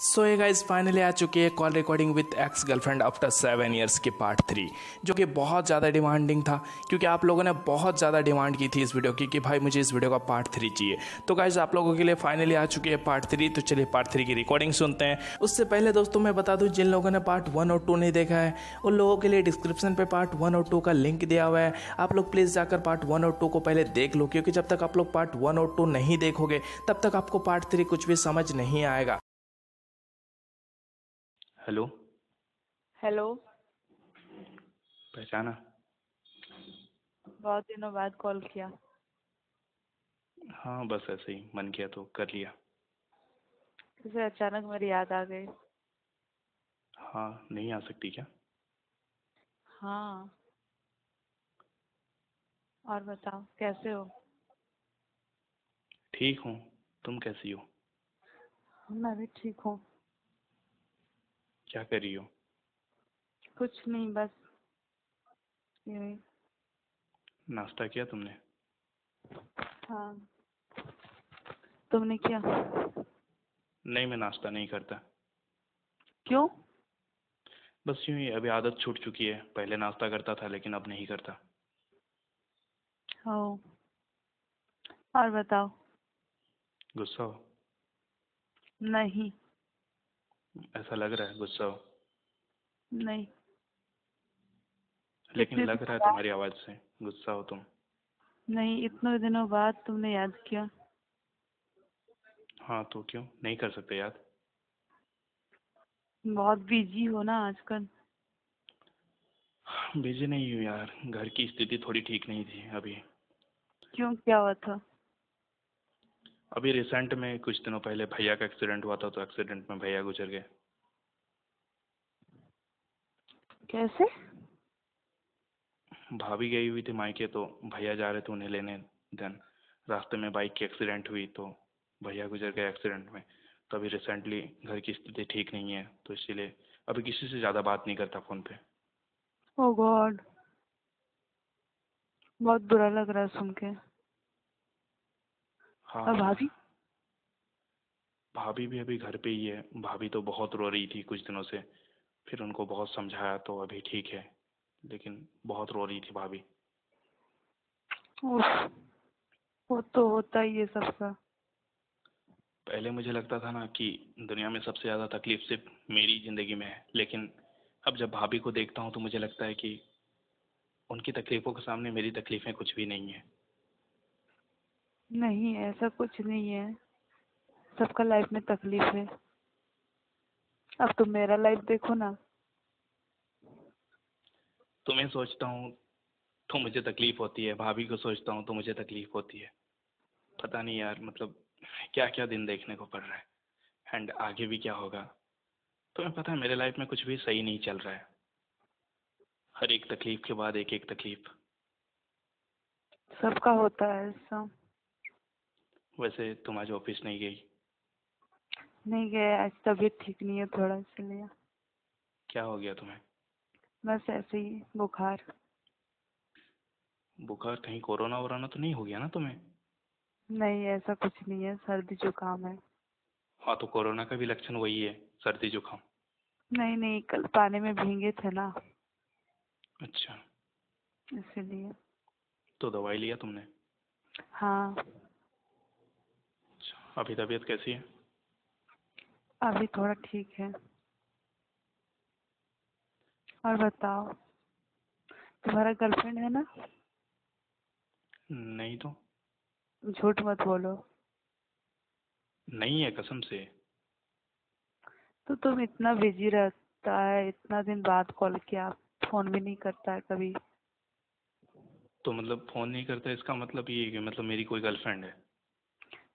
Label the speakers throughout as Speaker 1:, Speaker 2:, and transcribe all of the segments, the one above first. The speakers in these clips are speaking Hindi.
Speaker 1: सो ये गाइस फाइनली आ चुकी है call recording with ex girlfriend after 7 years के पार्ट 3, जो कि बहुत ज़्यादा डिमांडिंग था क्योंकि आप लोगों ने बहुत ज़्यादा डिमांड की थी इस वीडियो की कि भाई मुझे इस वीडियो का पार्ट 3 चाहिए। तो गाइस आप लोगों के लिए फाइनली आ चुकी है पार्ट 3। तो चलिए पार्ट 3 की रिकॉर्डिंग सुनते हैं। उससे पहले दोस्तों मैं बता दूं, जिन लोगों ने पार्ट 1 और 2 नहीं देखा है उन लोगों के लिए डिस्क्रिप्शन पे पार्ट 1 और 2 का लिंक दिया हुआ है। आप लोग प्लीज़ जाकर पार्ट 1 और 2 को पहले देख लो, क्योंकि जब तक आप लोग पार्ट 1 और 2 नहीं देखोगे तब तक आपको पार्ट 3 कुछ भी समझ नहीं आएगा। हेलो।
Speaker 2: हेलो।
Speaker 1: पहचाना?
Speaker 2: बहुत दिनों बाद कॉल किया।
Speaker 1: हाँ बस ऐसे ही मन किया तो कर लिया।
Speaker 2: जैसे अचानक मेरी याद आ गई।
Speaker 1: हाँ नहीं आ सकती क्या?
Speaker 2: हाँ, और बताओ कैसे हो?
Speaker 1: ठीक हूँ, तुम कैसी हो?
Speaker 2: मैं भी ठीक हूँ।
Speaker 1: क्या कर रही हो?
Speaker 2: कुछ नहीं, बस यूं ही।
Speaker 1: नाश्ता किया तुमने?
Speaker 2: हाँ, तुमने किया?
Speaker 1: नहीं मैं नाश्ता नहीं करता।
Speaker 2: क्यों?
Speaker 1: बस यूं ही, अभी आदत छूट चुकी है। पहले नाश्ता करता था लेकिन अब नहीं करता।
Speaker 2: हो, और बताओ।
Speaker 1: गुस्सा हो?
Speaker 2: नहीं।
Speaker 1: ऐसा लग रहा है गुस्सा हो,
Speaker 2: नहीं।
Speaker 1: लेकिन
Speaker 2: इतने
Speaker 1: लग रहा
Speaker 2: दिनों
Speaker 1: है
Speaker 2: बाद।
Speaker 1: तुम्हारी आवाज़ से गुस्सा हो तुम।
Speaker 2: नहीं, इतने दिनों बाद तुमने याद किया।
Speaker 1: हाँ तो क्यों नहीं कर सकते याद?
Speaker 2: बहुत बिजी हो ना आजकल।
Speaker 1: बिजी नहीं हूँ यार, घर की स्थिति थोड़ी ठीक नहीं थी अभी।
Speaker 2: क्यों, क्या हुआ था?
Speaker 1: अभी रिसेंट में कुछ दिनों पहले भैया का एक्सीडेंट हुआ था, तो एक्सीडेंट में भैया गुजर गए।
Speaker 2: कैसे?
Speaker 1: भाभी गई हुई थी मायके, तो भैया जा रहे थे उन्हें लेने। देन रास्ते में बाइक की एक्सीडेंट हुई तो भैया गुजर गए एक्सीडेंट में। तो अभी रिसेंटली घर की स्थिति ठीक नहीं है, तो इसीलिए अभी किसी से ज़्यादा बात नहीं करता फ़ोन पे।
Speaker 2: ओ गॉड, बहुत बुरा लग रहा है सुन के।
Speaker 1: हाँ
Speaker 2: और
Speaker 1: यार,
Speaker 2: भाभी?
Speaker 1: भाभी भी अभी घर पे ही है। भाभी तो बहुत रो रही थी कुछ दिनों से, फिर उनको बहुत समझाया तो अभी ठीक है, लेकिन बहुत रो रही थी भाभी।
Speaker 2: उफ, वो तो होता ही है सबका।
Speaker 1: पहले मुझे लगता था ना कि दुनिया में सबसे ज़्यादा तकलीफ सिर्फ मेरी ज़िंदगी में है, लेकिन अब जब भाभी को देखता हूँ तो मुझे लगता है कि उनकी तकलीफ़ों के सामने मेरी तकलीफ़ें कुछ भी नहीं है।
Speaker 2: नहीं, ऐसा कुछ नहीं है। सबका लाइफ में तकलीफ है। अब तुम मेरा लाइफ देखो ना।
Speaker 1: तुम्हें सोचता हूँ तो मुझे तकलीफ़ होती है, भाभी को सोचता हूँ तो मुझे तकलीफ़ होती है। पता नहीं यार, मतलब क्या क्या दिन देखने को पड़ रहा है, एंड आगे भी क्या होगा। तुम्हें पता है मेरे लाइफ में कुछ भी सही नहीं चल रहा है। हर एक तकलीफ़ के बाद एक एक तकलीफ़।
Speaker 2: सबका होता है ऐसा।
Speaker 1: वैसे तुम आज ऑफिस नहीं गई?
Speaker 2: नहीं गए आज, तबीयत ठीक नहीं है थोड़ा, इसलिए।
Speaker 1: क्या हो गया तुम्हें?
Speaker 2: बस ऐसे ही, बुखार।
Speaker 1: बुखार? कहीं कोरोना वोरोना तो नहीं हो गया ना तुम्हें?
Speaker 2: नहीं, ऐसा कुछ नहीं है, सर्दी जुकाम है।
Speaker 1: हाँ तो कोरोना का भी लक्षण वही है, सर्दी जुकाम।
Speaker 2: नहीं नहीं, कल पानी में भीगे थे ना,
Speaker 1: अच्छा,
Speaker 2: इसलिए।
Speaker 1: तो दवाई लिया तुमने?
Speaker 2: हाँ।
Speaker 1: अच्छा, अभी तबीयत कैसी है?
Speaker 2: अभी थोड़ा ठीक है। और बताओ, तुम्हारा गर्लफ्रेंड है ना?
Speaker 1: नहीं तो।
Speaker 2: झूठ मत बोलो।
Speaker 1: नहीं है कसम से।
Speaker 2: तो तुम इतना बिजी रहता है, इतना दिन बाद कॉल किया, फोन भी नहीं करता है कभी।
Speaker 1: तो मतलब फ़ोन नहीं करता इसका मतलब ये है कि मतलब मेरी कोई गर्लफ्रेंड है?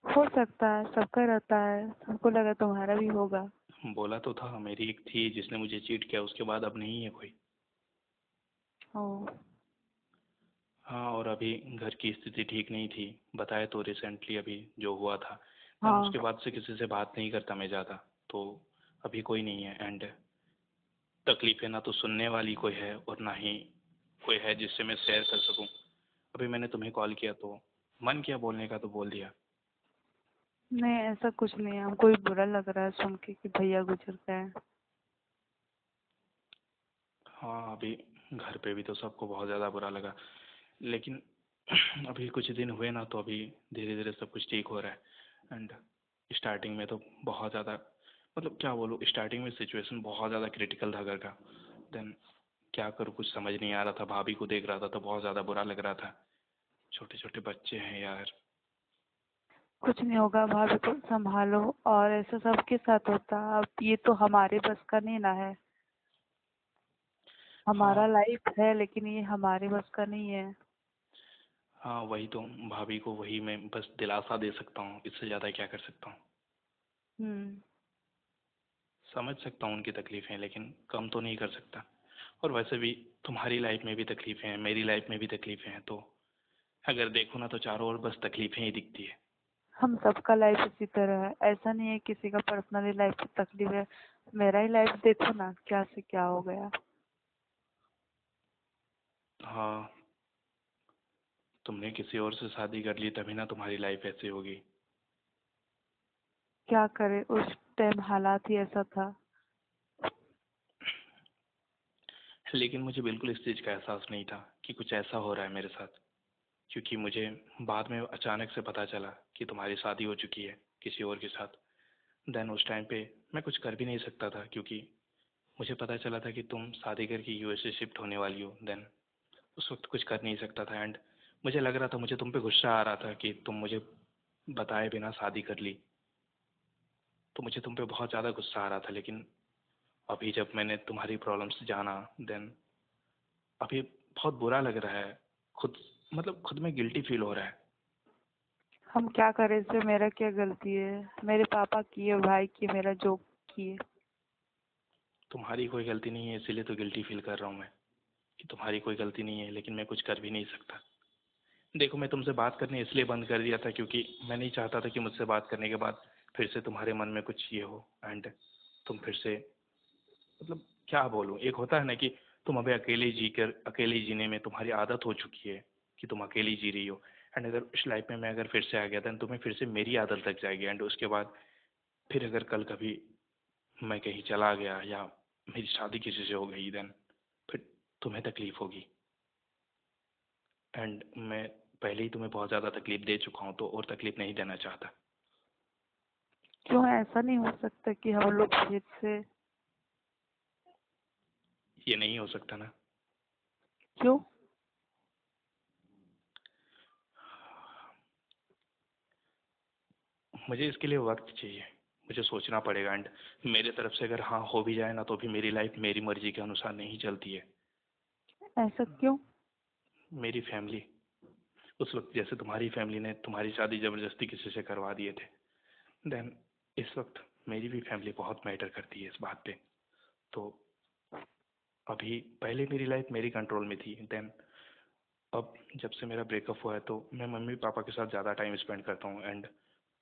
Speaker 2: हो सकता है, सबका रहता है, हमको लगा तुम्हारा भी होगा।
Speaker 1: बोला तो था मेरी एक थी जिसने मुझे चीट किया, उसके बाद अब नहीं है कोई।
Speaker 2: ओ।
Speaker 1: हाँ, और अभी घर की स्थिति ठीक नहीं थी, बताया तो रिसेंटली अभी जो हुआ था। देन
Speaker 2: हाँ।
Speaker 1: उसके बाद से किसी से बात नहीं करता मैं ज़्यादा। तो अभी कोई नहीं है, एंड तकलीफ़ें ना तो सुनने वाली कोई है और ना ही कोई है जिससे मैं शेयर कर सकूं। अभी मैंने तुम्हें कॉल किया तो मन किया बोलने का तो बोल दिया।
Speaker 2: नहीं, ऐसा कुछ नहीं है। हमको भी बुरा लग रहा है सुन के कि भैया गुजर गए।
Speaker 1: हाँ, अभी घर पे भी तो सबको बहुत ज़्यादा बुरा लगा, लेकिन अभी कुछ दिन हुए ना, तो अभी धीरे धीरे सब कुछ ठीक हो रहा है। एंड स्टार्टिंग में तो बहुत ज़्यादा, मतलब क्या बोलूँ, स्टार्टिंग में सिचुएशन बहुत ज़्यादा क्रिटिकल था घर का। देन क्या करूँ, कुछ समझ नहीं आ रहा था। भाभी को देख रहा था तो बहुत ज़्यादा बुरा लग रहा था। छोटे छोटे बच्चे हैं यार।
Speaker 2: कुछ नहीं होगा, भाभी को संभालो। और ऐसा सबके साथ होता है। अब ये तो हमारे बस का नहीं ना है। हमारा
Speaker 1: हाँ
Speaker 2: लाइफ है, लेकिन ये हमारे बस का नहीं है।
Speaker 1: हाँ, वही तो। भाभी को वही मैं बस दिलासा दे सकता हूँ, इससे ज़्यादा क्या कर सकता हूँ।
Speaker 2: हम्म।
Speaker 1: समझ सकता हूँ उनकी तकलीफ़ें, लेकिन कम तो नहीं कर सकता। और वैसे भी तुम्हारी लाइफ में भी तकलीफ़ें हैं, मेरी लाइफ में भी तकलीफ़ें हैं, तो अगर देखो ना तो चारों ओर बस तकलीफ़ें ही दिखती है।
Speaker 2: हम सबका लाइफ इसी तरह है। ऐसा नहीं है किसी का पर्सनली लाइफ में तकलीफ है। मेरा ही लाइफ देखो ना, क्या से क्या हो गया।
Speaker 1: हाँ, तुमने किसी और से शादी कर ली तभी ना तुम्हारी लाइफ ऐसी होगी।
Speaker 2: क्या करे, उस टाइम हालात ही ऐसा था।
Speaker 1: लेकिन मुझे बिल्कुल इस चीज़ का एहसास नहीं था कि कुछ ऐसा हो रहा है मेरे साथ, क्योंकि मुझे बाद में अचानक से पता चला कि तुम्हारी शादी हो चुकी है किसी और के साथ। देन उस टाइम पे मैं कुछ कर भी नहीं सकता था, क्योंकि मुझे पता चला था कि तुम शादी करके यूएसए शिफ्ट होने वाली हो। देन उस वक्त कुछ कर नहीं सकता था। एंड मुझे लग रहा था, मुझे तुम पे गुस्सा आ रहा था कि तुम मुझे बताए बिना शादी कर ली। तो मुझे तुम पे बहुत ज़्यादा गुस्सा आ रहा था। लेकिन अभी जब मैंने तुम्हारी प्रॉब्लम्स जाना, देन अभी बहुत बुरा लग रहा है। खुद, मतलब खुद में गिल्टी फील हो रहा है।
Speaker 2: हम क्या करें, इसमें मेरा क्या गलती है? मेरे पापा की है, भाई की है, मेरा जो की है।
Speaker 1: तुम्हारी कोई गलती नहीं है, इसीलिए तो गिल्टी फील कर रहा हूँ मैं, कि तुम्हारी कोई गलती नहीं है, लेकिन मैं कुछ कर भी नहीं सकता। देखो, मैं तुमसे बात करने इसलिए बंद कर दिया था क्योंकि मैं नहीं चाहता था कि मुझसे बात करने के बाद फिर से तुम्हारे मन में कुछ ये हो। एंड तुम फिर से, मतलब क्या बोलूँ, एक होता है ना कि तुम अभी अकेले जी कर, अकेले जीने में तुम्हारी आदत हो चुकी है कि तुम अकेली जी रही हो। एंड अगर उस लाइफ में मैं अगर फिर से आ गया था, तुम्हें फिर से मेरी आदत लग जाएगी। एंड उसके बाद फिर अगर कल कभी मैं कहीं चला गया या मेरी शादी किसी से हो गई, देन फिर तुम्हें तकलीफ होगी। एंड मैं पहले ही तुम्हें बहुत ज़्यादा तकलीफ दे चुका हूँ, तो और तकलीफ नहीं देना चाहता।
Speaker 2: क्यों ऐसा नहीं हो सकता कि हम लोग फिर से?
Speaker 1: ये नहीं हो सकता ना।
Speaker 2: क्यों?
Speaker 1: मुझे इसके लिए वक्त चाहिए, मुझे सोचना पड़ेगा। एंड मेरे तरफ से अगर हाँ हो भी जाए ना, तो भी मेरी लाइफ मेरी मर्जी के अनुसार नहीं चलती है।
Speaker 2: ऐसा क्यों?
Speaker 1: मेरी फैमिली, उस वक्त जैसे तुम्हारी फैमिली ने तुम्हारी शादी ज़बरदस्ती किसी से करवा दिए थे, देन इस वक्त मेरी भी फैमिली बहुत मैटर करती है इस बात पे। तो अभी पहले मेरी लाइफ मेरी कंट्रोल में थी। देन अब जब से मेरा ब्रेकअप हुआ है, तो मैं मम्मी पापा के साथ ज़्यादा टाइम स्पेंड करता हूँ। एंड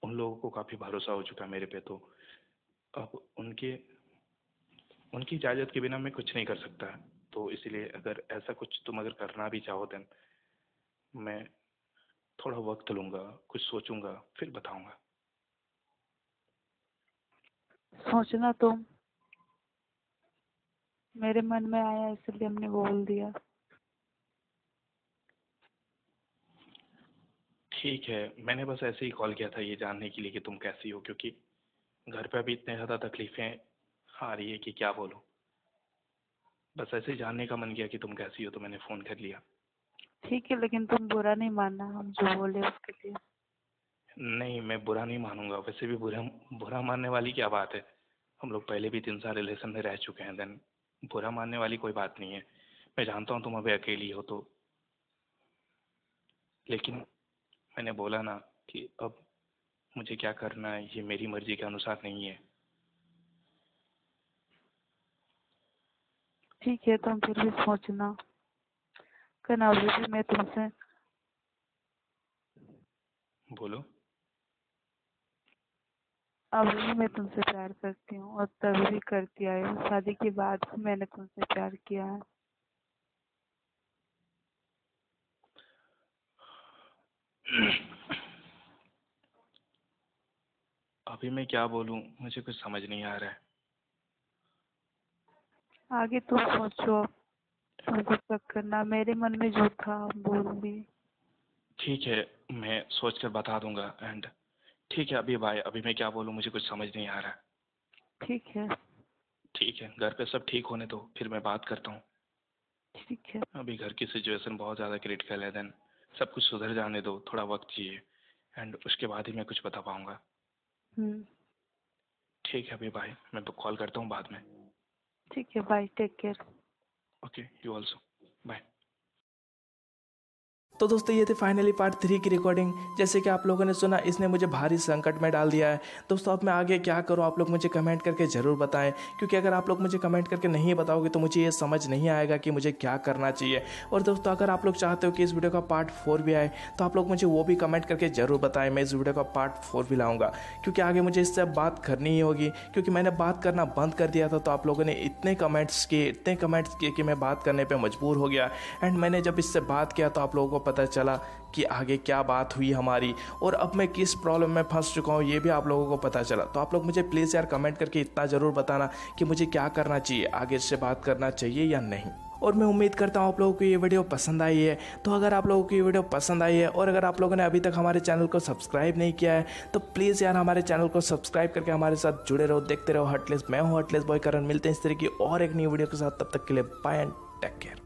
Speaker 1: उन लोगों को काफ़ी भरोसा हो चुका है मेरे पे। तो अब उनके उनकी इजाज़त के बिना मैं कुछ नहीं कर सकता। तो इसीलिए अगर ऐसा कुछ तुम अगर करना भी चाहो, देन मैं थोड़ा वक्त लूँगा, कुछ सोचूंगा, फिर बताऊंगा।
Speaker 2: सोचना तुम, मेरे मन में आया इसलिए हमने बोल दिया।
Speaker 1: ठीक है, मैंने बस ऐसे ही कॉल किया था ये जानने के लिए कि तुम कैसी हो, क्योंकि घर पे अभी इतने ज़्यादा तकलीफ़ें आ रही है कि क्या बोलूँ। बस ऐसे ही जानने का मन किया कि तुम कैसी हो, तो मैंने फ़ोन कर लिया।
Speaker 2: ठीक है, लेकिन तुम बुरा नहीं मानना हम जो बोले उसके लिए।
Speaker 1: नहीं, मैं बुरा नहीं मानूंगा। वैसे भी बुरा बुरा मानने वाली क्या बात है। हम लोग पहले भी 3 साल रिलेशन में रह चुके हैं। देन बुरा मानने वाली कोई बात नहीं है। मैं जानता हूँ तुम अभी अकेली हो, तो लेकिन मैंने बोला ना कि अब मुझे क्या करना है ये मेरी मर्जी के अनुसार नहीं है।
Speaker 2: ठीक है, तुम फिर भी सोचना। कहना अभी भी मैं तुमसे
Speaker 1: बोलो।
Speaker 2: अभी भी मैं तुमसे प्यार करती हूँ, और तभी भी करती आई हूँ। शादी के बाद भी मैंने तुमसे प्यार किया है।
Speaker 1: अभी मैं क्या बोलूँ, मुझे कुछ समझ नहीं आ रहा है।
Speaker 2: आगे तुम सोचो, तुमको शक करना, मेरे मन में जो था बोल दी।
Speaker 1: ठीक है, मैं सोच कर बता दूंगा। एंड ठीक है, अभी बाय। अभी मैं क्या बोलूँ, मुझे कुछ समझ नहीं आ रहा है।
Speaker 2: ठीक है।
Speaker 1: ठीक है, घर पे सब ठीक होने दो, फिर मैं बात करता हूँ।
Speaker 2: ठीक है।
Speaker 1: अभी घर की सिचुएशन बहुत ज़्यादा क्रिटिकल है। देन सब कुछ सुधर जाने दो, थोड़ा वक्त चाहिए। एंड उसके बाद ही मैं कुछ बता पाऊँगा।
Speaker 2: हम्म।
Speaker 1: ठीक है, अभी बाय। मैं तो कॉल करता हूँ बाद में।
Speaker 2: ठीक है, bye, take care.
Speaker 1: Okay, you also. Bye.
Speaker 3: तो दोस्तों ये थी फाइनली पार्ट 3 की रिकॉर्डिंग। जैसे कि आप लोगों ने सुना, इसने मुझे भारी संकट में डाल दिया है। दोस्तों अब मैं आगे क्या करूं, आप लोग मुझे कमेंट करके ज़रूर बताएं, क्योंकि अगर आप लोग मुझे कमेंट करके नहीं बताओगे तो मुझे ये समझ नहीं आएगा कि मुझे क्या करना चाहिए। और दोस्तों अगर आप लोग चाहते हो कि इस वीडियो का पार्ट 4 भी आए तो आप लोग मुझे वो भी कमेंट करके ज़रूर बताएं। मैं इस वीडियो का पार्ट 4 भी लाऊंगा, क्योंकि आगे मुझे इससे बात करनी ही होगी। क्योंकि मैंने बात करना बंद कर दिया था तो आप लोगों ने इतने कमेंट्स किए कि मैं बात करने पर मजबूर हो गया। एंड मैंने जब इससे बात किया तो आप लोगों को पता चला कि आगे क्या बात हुई हमारी, और अब मैं किस प्रॉब्लम में फंस चुका हूँ ये भी आप लोगों को पता चला। तो आप लोग मुझे प्लीज़ यार कमेंट करके इतना ज़रूर बताना कि मुझे क्या करना चाहिए, आगे इससे बात करना चाहिए या नहीं। और मैं उम्मीद करता हूँ आप लोगों को ये वीडियो पसंद आई है। तो अगर आप लोगों को ये वीडियो पसंद आई है और अगर आप लोगों ने अभी तक हमारे चैनल को सब्सक्राइब नहीं किया है तो प्लीज़ यार हमारे चैनल को सब्सक्राइब करके हमारे साथ जुड़े रहो, देखते रहो हर्टलेस। मैं हूँ हर्टलेस बॉय करण। मिलते हैं इस तरह की और एक न्यू वीडियो के साथ, तब तक के लिए बाय एंड टेक केयर।